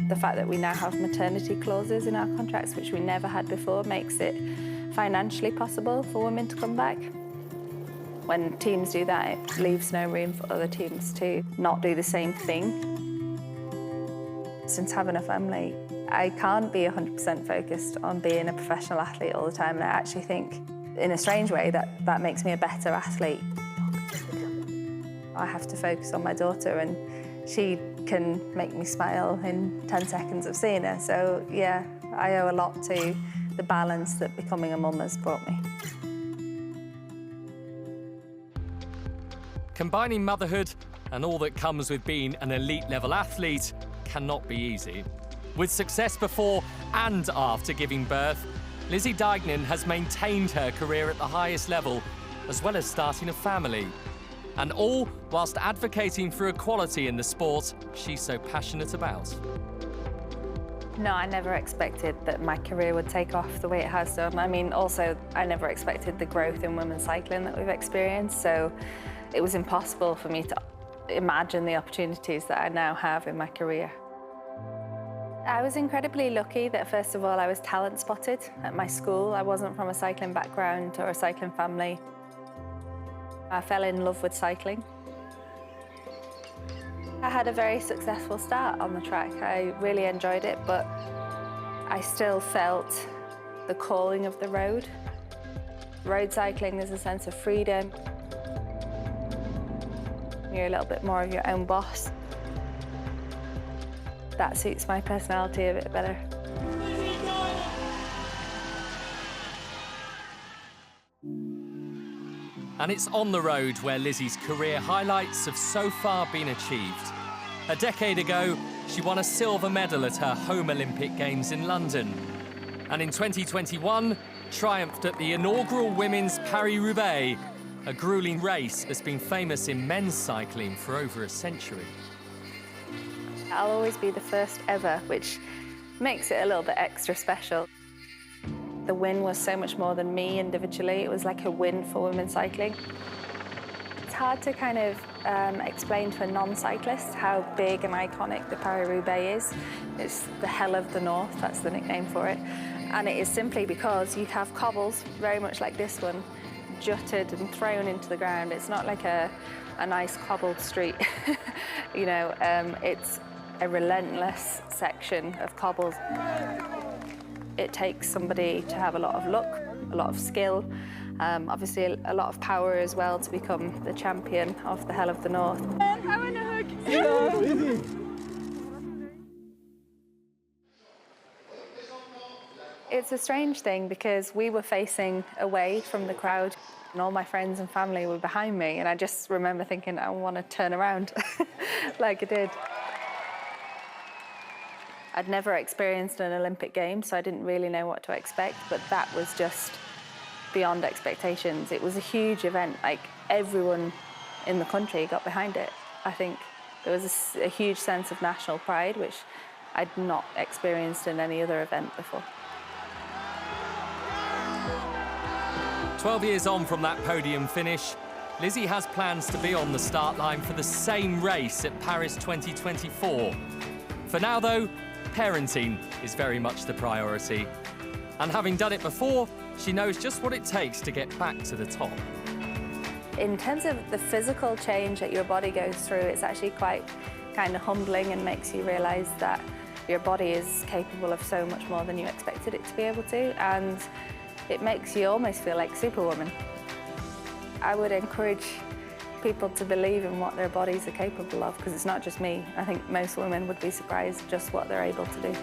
The fact that we now have maternity clauses in our contracts, which we never had before, makes it financially possible for women to come back. When teams do that, it leaves no room for other teams to not do the same thing. Since having a family, I can't be 100% focused on being a professional athlete all the time, and I actually think, in a strange way, that makes me a better athlete. I have to focus on my daughter, and she can make me smile in 10 seconds of seeing her. So, yeah, I owe a lot to the balance that becoming a mum has brought me. Combining motherhood and all that comes with being an elite-level athlete cannot be easy. With success before and after giving birth, Lizzie Deignan has maintained her career at the highest level, as well as starting a family. And all whilst advocating for equality in the sport she's so passionate about. No, I never expected that my career would take off the way it has done. I mean, also, I never expected the growth in women's cycling that we've experienced, so it was impossible for me to imagine the opportunities that I now have in my career. I was incredibly lucky that, first of all, I was talent spotted at my school. I wasn't from a cycling background or a cycling family. I fell in love with cycling. I had a very successful start on the track. I really enjoyed it, but I still felt the calling of the road. Road cycling, there's a sense of freedom. You're a little bit more of your own boss. That suits my personality a bit better. And it's on the road where Lizzie's career highlights have so far been achieved. A decade ago, she won a silver medal at her home Olympic Games in London. And in 2021, triumphed at the inaugural Women's Paris-Roubaix, a gruelling race that's been famous in men's cycling for over a century. I'll always be the first ever, which makes it a little bit extra special. The win was so much more than me individually. It was like a win for women's cycling. It's hard to kind of explain to a non-cyclist how big and iconic the Paris-Roubaix is. It's the hell of the north, that's the nickname for it. And it is simply because you have cobbles, very much like this one, jutted and thrown into the ground. It's not like a nice cobbled street. You know, it's a relentless section of cobbles. It takes somebody to have a lot of luck, a lot of skill, obviously a lot of power as well to become the champion of the Hell of the North. I want a hug. It's a strange thing because we were facing away from the crowd and all my friends and family were behind me, and I just remember thinking, I want to turn around like I did. I'd never experienced an Olympic Games, so I didn't really know what to expect, but that was just beyond expectations. It was a huge event, like everyone in the country got behind it. I think there was a huge sense of national pride, which I'd not experienced in any other event before. 12 years on from that podium finish, Lizzie has plans to be on the start line for the same race at Paris 2024. For now, though, parenting is very much the priority. And having done it before, she knows just what it takes to get back to the top. In terms of the physical change that your body goes through, it's actually quite kind of humbling and makes you realise that your body is capable of so much more than you expected it to be able to, and it makes you almost feel like Superwoman. I would encourage people to believe in what their bodies are capable of, because it's not just me. I think most women would be surprised just what they're able to do.